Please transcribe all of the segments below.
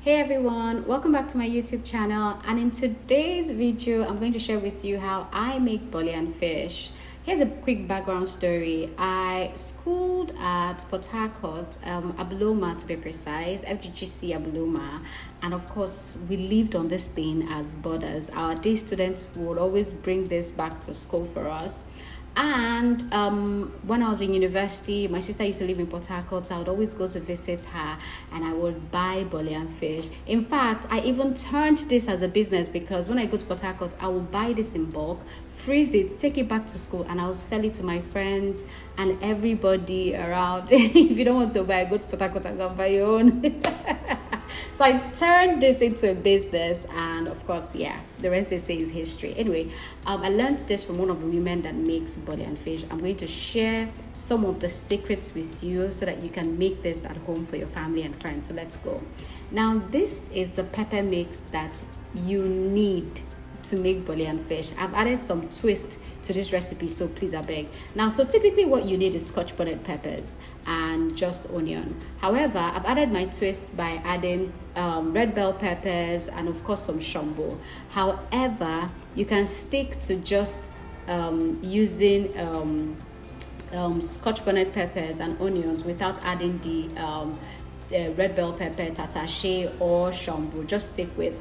Hey everyone, welcome back to my YouTube channel, and in today's video I'm going to share with you how I make bole and fish. Here's a quick background story. I schooled at Port Harcourt, Abuloma to be precise, FGGC Abuloma, and of course we lived on this thing as boarders. Our day students would always bring this back to school for us. And when I was in university, my sister used to live in Port Harcourt, so I would always go to visit her and I would buy bole and fish. In fact, I even turned this as a business, because when I go to Port Harcourt, I will buy this in bulk, freeze it, take it back to school, and I'll sell it to my friends and everybody around. If you don't want to buy, go to Port Harcourt and go buy your own. So I turned this into a business, and of course, yeah, the rest they say is history. Anyway, I learned this from one of the women that makes bole and fish. I'm going to share some of the secrets with you so that you can make this at home for your family and friends. So let's go. Now, this is the pepper mix that you need to make bole and fish. I've added some twist to this recipe, so please, I beg. Now, so typically what you need is Scotch Bonnet peppers and just onion. However, I've added my twist by adding red bell peppers and of course some Shombo. However, you can stick to just using Scotch Bonnet peppers and onions without adding the red bell pepper, Tatashe or Shombo. Just stick with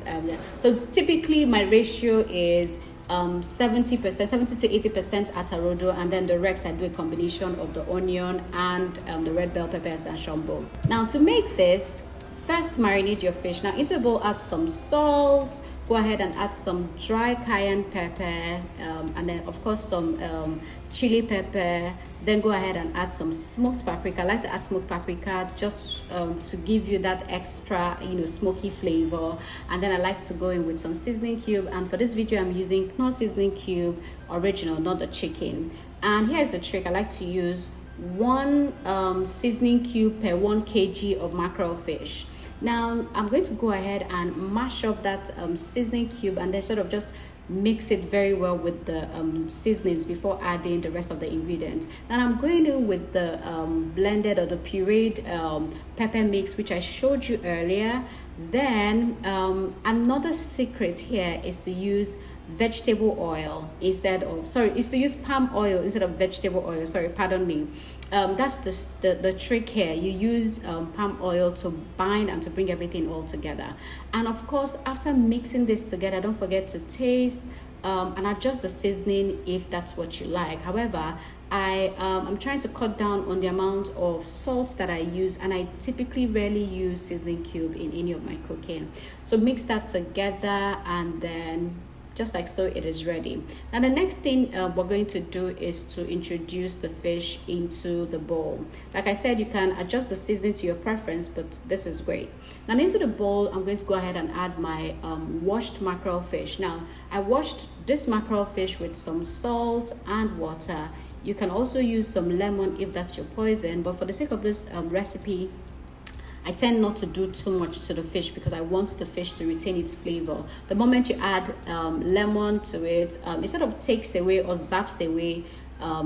so typically my ratio is 70% to 80% atarodo, and then the rest I do a combination of the onion and the red bell peppers and Shombo. Now, to make this, first marinate your fish. Now, into a bowl add some salt, go ahead and add some dry cayenne pepper, and then of course some chili pepper. Then go ahead and add some smoked paprika. I like to add smoked paprika just to give you that extra, smoky flavor. And then I like to go in with some seasoning cube. And for this video, I'm using Knorr seasoning cube original, not the chicken. And here's the trick. I like to use one seasoning cube per 1 kg of mackerel fish. Now I'm going to go ahead and mash up that seasoning cube and then sort of just mix it very well with the seasonings before adding the rest of the ingredients. Then I'm going in with the blended or the pureed pepper mix, which I showed you earlier. Then another secret here is to use vegetable oil instead of, is to use palm oil instead of vegetable oil. Pardon me. That's the trick here. You use palm oil to bind and to bring everything all together. And of course, after mixing this together, don't forget to taste and adjust the seasoning if that's what you like. However, I'm trying to cut down on the amount of salt that I use, and I typically rarely use seasoning cube in any of my cooking. So mix that together, and then just like so, it is ready. Now the next thing we're going to do is to introduce the fish into the bowl. Like I said, you can adjust the seasoning to your preference, but this is great. Now into the bowl, I'm going to go ahead and add my washed mackerel fish. Now I washed this mackerel fish with some salt and water. You can also use some lemon if that's your poison, but for the sake of this recipe, I tend not to do too much to the fish because I want the fish to retain its flavor. The moment you add lemon to it, it sort of takes away or zaps away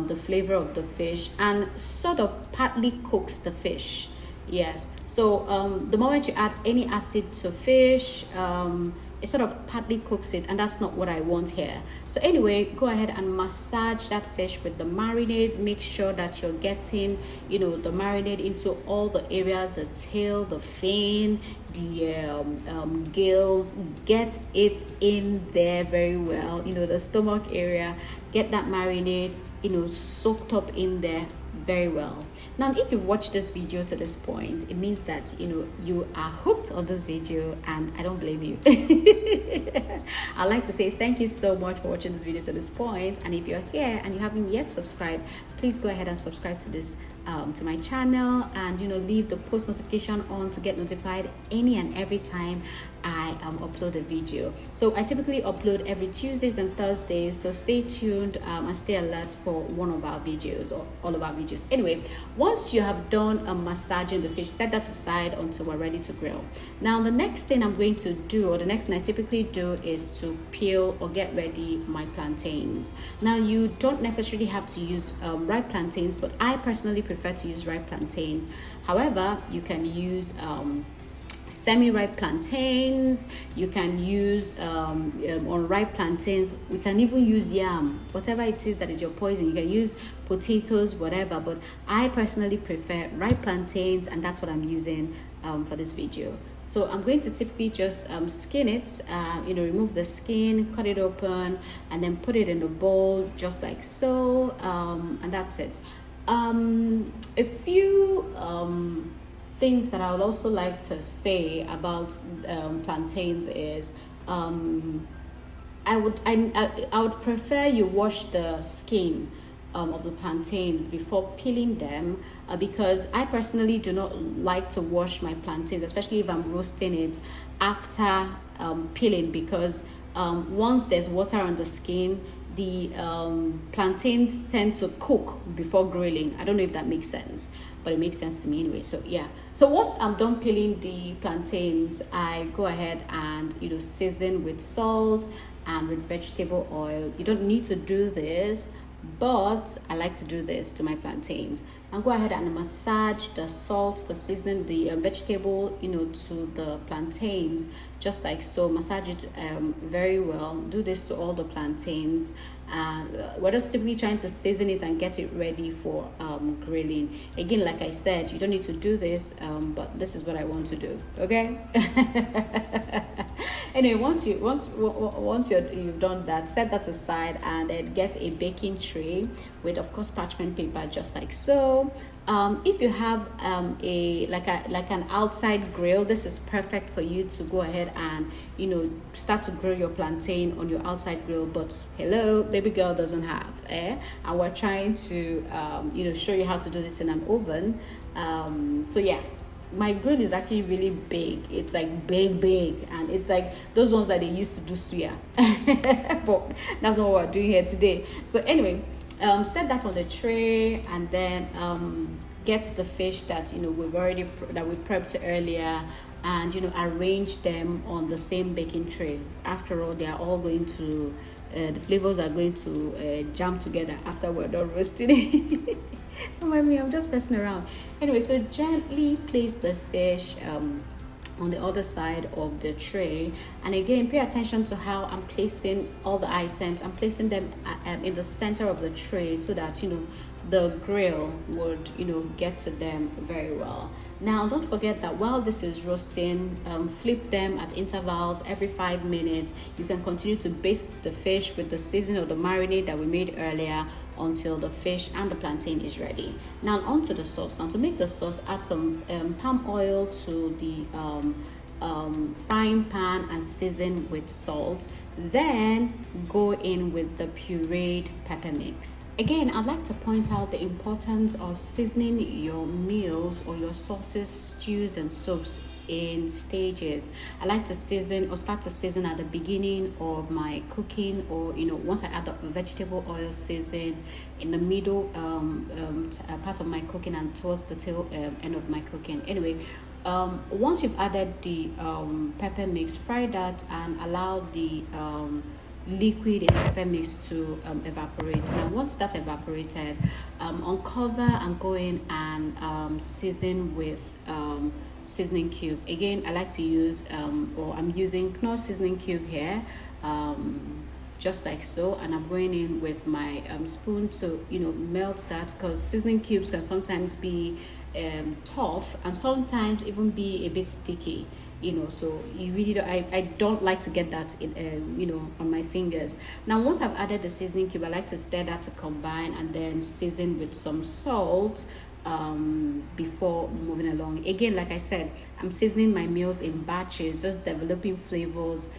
the flavor of the fish and sort of partly cooks the fish. Yes, so the moment you add any acid to fish, it sort of partly cooks it, and that's not what I want here. So anyway, go ahead and massage that fish with the marinade. Make sure that you're getting, the marinade into all the areas, the tail, the fin, the gills. Get it in there very well, the stomach area. Get that marinade, soaked up in there very well. Now, if you've watched this video to this point, it means that you are hooked on this video, and I don't blame you. I'd like to say thank you so much for watching this video to this point, and if you're here and you haven't yet subscribed, please go ahead and subscribe to this to my channel, and leave the post notification on to get notified any and every time I upload a video. So I typically upload every Tuesdays and Thursdays, so stay tuned and stay alert for one of our videos or all of our videos. Anyway, once you have done massaging the fish, set that aside until we're ready to grill. Now the next thing I'm going to do, or the next thing I typically do, is to peel or get ready my plantains. Now you don't necessarily have to use ripe plantains, but I personally prefer to use ripe plantains. However, you can use semi-ripe plantains. You can use unripe plantains. We can even use yam, whatever it is that is your poison. You can use potatoes, whatever, but I personally prefer ripe plantains, and that's what I'm using for this video. So I'm going to typically just skin it, remove the skin, cut it open, and then put it in a bowl just like so, and that's it. A few things that I would also like to say about plantains is I would prefer you wash the skin of the plantains before peeling them, because I personally do not like to wash my plantains, especially if I'm roasting it, after peeling, because once there's water on the skin, the plantains tend to cook before grilling. I don't know if that makes sense, but it makes sense to me anyway. So yeah, so once I'm done peeling the plantains, I go ahead and season with salt and with vegetable oil. You don't need to do this, but I like to do this to my plantains. And go ahead and massage the salt, the seasoning, the vegetable, to the plantains, just like so. Massage it very well. Do this to all the plantains, and we're just typically trying to season it and get it ready for grilling. Again, like I said, you don't need to do this, but this is what I want to do. Okay. Anyway, once you've done that, set that aside, and then get a baking tray with, of course, parchment paper, just like so. If you have an outside grill, this is perfect for you to go ahead and start to grill your plantain on your outside grill. But hello, baby girl doesn't have, and we're trying to show you how to do this in an oven. So yeah, my grill is actually really big. It's like big, and it's like those ones that they used to do suya. But that's not what we're doing here today. So anyway, set that on the tray, and then get the fish that we've already that we prepped earlier, and arrange them on the same baking tray. After all, they are all going to the flavors are going to jam together after we're done roasting it. Don't mind me, I'm just messing around. Anyway, so gently place the fish on the other side of the tray, and again, pay attention to how I'm placing all the items. I'm placing them in the center of the tray so that the grill would get to them very well. Now, don't forget that while this is roasting, flip them at intervals every 5 minutes. You can continue to baste the fish with the seasoning of the marinade that we made earlier until the fish and the plantain is ready. Now onto the sauce. Now to make the sauce, add some palm oil to the frying pan and season with salt. Then go in with the pureed pepper mix. Again, I'd like to point out the importance of seasoning your meals or your sauces, stews, and soups in stages. I like to season or start to season at the beginning of my cooking, or once I add the vegetable oil, season in the middle part of my cooking, and towards the tail end of my cooking. Anyway, once you've added the pepper mix, fry that and allow the liquid in the pepper mix to evaporate. Now once that's evaporated, uncover and go in and season with seasoning cube. Again, I like to use or I'm using Knorr seasoning cube here, just like so, and I'm going in with my spoon to melt that, because seasoning cubes can sometimes be tough and sometimes even be a bit sticky, so you really don't, I don't like to get that in on my fingers. Now once I've added the seasoning cube, I like to stir that to combine, and then season with some salt before moving along. Again, like I said, I'm seasoning my meals in batches, just developing flavors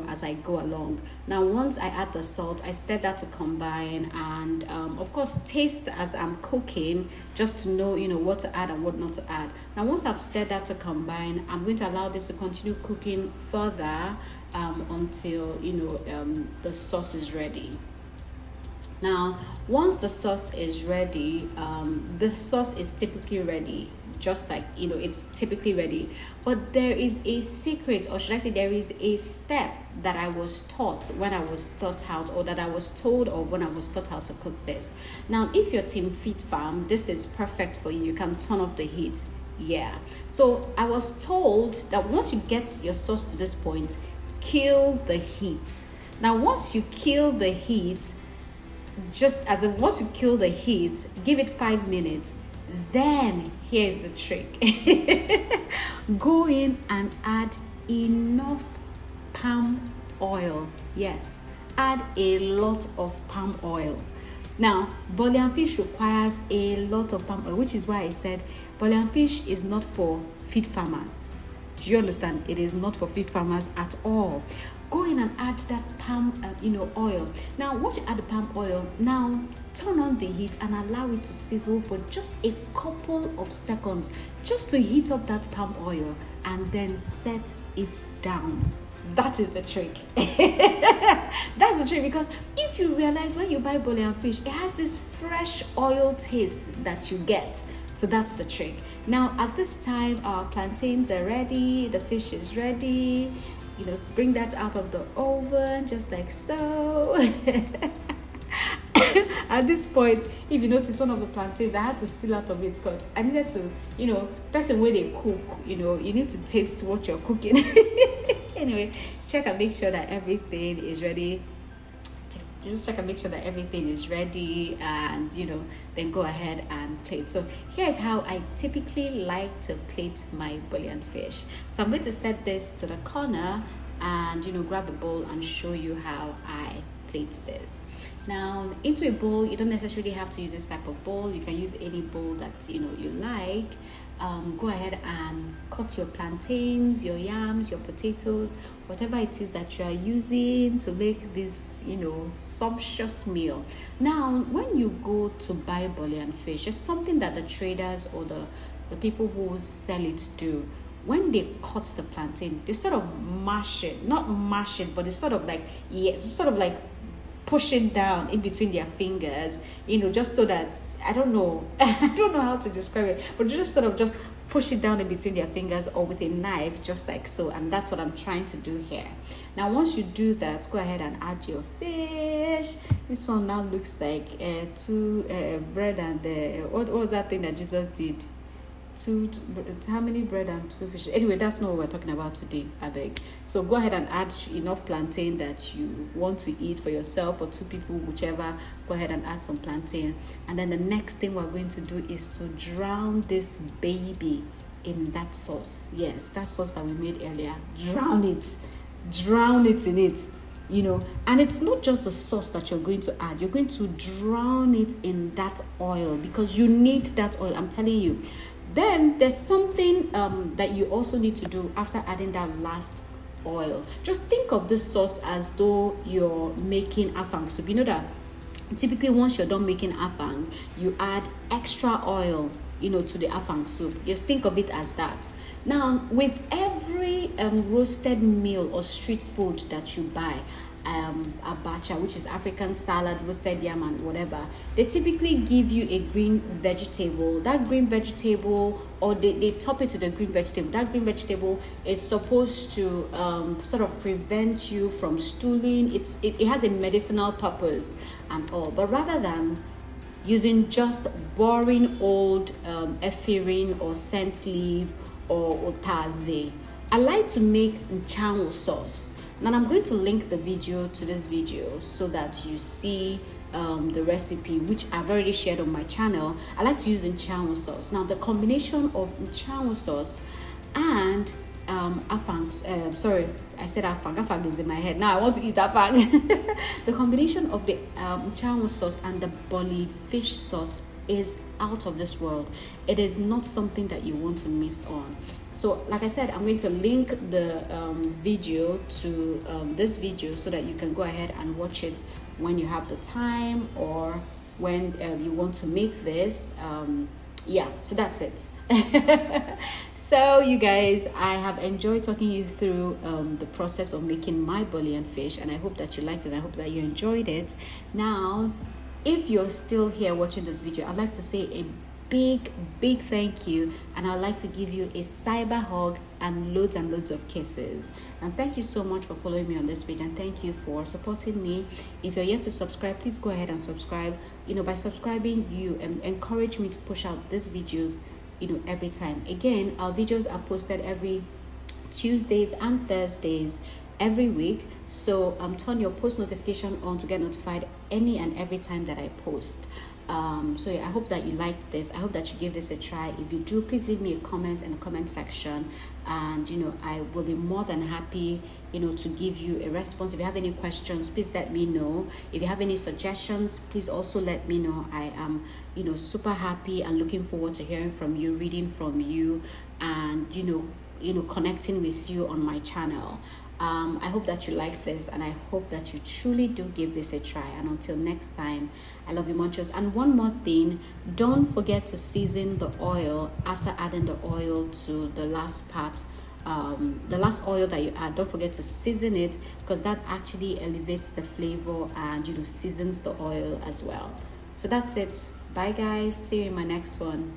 as I go along. Now once I add the salt, I stir that to combine, and of course taste as I'm cooking, just to know what to add and what not to add. Now once I've stirred that to combine, I'm going to allow this to continue cooking further until the sauce is ready. Now once the sauce is ready, the sauce is typically ready, just like it's typically ready, but there is a secret, or should I say there is a step that I was taught when I was taught out, or that I was told of when I was taught how to cook this. Now if you're Team Fit Farm, this is perfect for you. You can turn off the heat. Yeah. So I was told that once you get your sauce to this point, kill the heat. Now, once you kill the heat, once you kill the heat, give it 5 minutes. Then here's the trick. Go in and add enough palm oil. Yes, add a lot of palm oil. Now, Bole and fish requires a lot of palm oil, which is why I said Bole and fish is not for feed farmers. Do you understand? It is not for feed farmers at all. Go in and add that palm oil. Now, once you add the palm oil, now turn on the heat and allow it to sizzle for just a couple of seconds, just to heat up that palm oil, and then set it down. That is the trick. That's the trick, because if you realize when you buy Bole and fish, it has this fresh oil taste that you get. So that's the trick. Now, at this time, our plantains are ready, the fish is ready. Bring that out of the oven, just like so. At this point, if you notice one of the plantains, I had to steal out of it because I needed to, person where they cook, you need to taste what you're cooking. Anyway, check and make sure that everything is ready. Just check and make sure that everything is ready, and then go ahead and plate. So here's how I typically like to plate my Bole and fish. So I'm going to set this to the corner and grab a bowl and show you how I plate this. Now, into a bowl, you don't necessarily have to use this type of bowl. You can use any bowl that you like. Go ahead and cut your plantains, your yams, your potatoes, whatever it is that you are using to make this sumptuous meal. Now, when you go to buy Bole and fish, it's something that the traders or the people who sell it do. When they cut the plantain, they sort of mash it, not mash it, but it's sort of like push it down in between their fingers, just so that I don't know how to describe it, but just push it down in between their fingers, or with a knife, just like so. And that's what I'm trying to do here. Now, once you do that, go ahead and add your fish. This one now looks like two bread and what was that thing that Jesus did? How many bread and 2 fish? Anyway, that's not what we're talking about today, I beg. So go ahead and add enough plantain that you want to eat for yourself or 2 people, whichever. Go ahead and add some plantain. And then the next thing we're going to do is to drown this baby in that sauce. Yes, that sauce that we made earlier. Drown it in it. And it's not just the sauce that you're going to add. You're going to drown it in that oil, because you need that oil, I'm telling you. Then there's something that you also need to do after adding that last oil. Just think of this sauce as though you're making afang soup. You know that typically once you're done making afang, you add extra oil to the afang soup. Just think of it as that. Now, with every roasted meal or street food that you buy, abacha, which is African salad, roasted yam and whatever, they typically give you a green vegetable. That green vegetable, or they top it to the green vegetable. That green vegetable is supposed to sort of prevent you from stooling. It has a medicinal purpose and all. But rather than using just boring old ephedrine or scent leaf or otaze, I like to make nchanwu sauce. Now I'm going to link the video to this video so that you see the recipe, which I've already shared on my channel. I like to use nchanwu sauce. Now the combination of nchanwu sauce and afang, sorry, I said afang is in my head. Now I want to eat afang. The combination of the nchanwu sauce and the Bole fish sauce is out of this world. It is not something that you want to miss on. So like I said, I'm going to link the video to this video so that you can go ahead and watch it when you have the time, or when you want to make this. Yeah, so that's it. So you guys, I have enjoyed talking you through the process of making my Bole and fish, and I hope that you liked it. I hope that you enjoyed it. Now, if you're still here watching this video, I'd like to say a big thank you, and I'd like to give you a cyber hug and loads of kisses. And thank you so much for following me on this page, and thank you for supporting me. If you're yet to subscribe, please go ahead and subscribe. By subscribing, you encourage me to push out these videos every time. Again, our videos are posted every Tuesdays and Thursdays every week, so turn your post notification on to get notified any and every time that I post. So yeah, I hope that you liked this. I hope that you give this a try. If you do, please leave me a comment in the comment section, and I will be more than happy to give you a response. If you have any questions, please let me know. If you have any suggestions, please also let me know. I am super happy and looking forward to hearing from you, reading from you, and connecting with you on my channel. I hope that you like this, and I hope that you truly do give this a try. And until next time, I love you muchos. And one more thing, don't forget to season the oil after adding the oil to the last part. The last oil that you add, don't forget to season it, because that actually elevates the flavor and seasons the oil as well. So that's it. Bye guys, see you in my next one.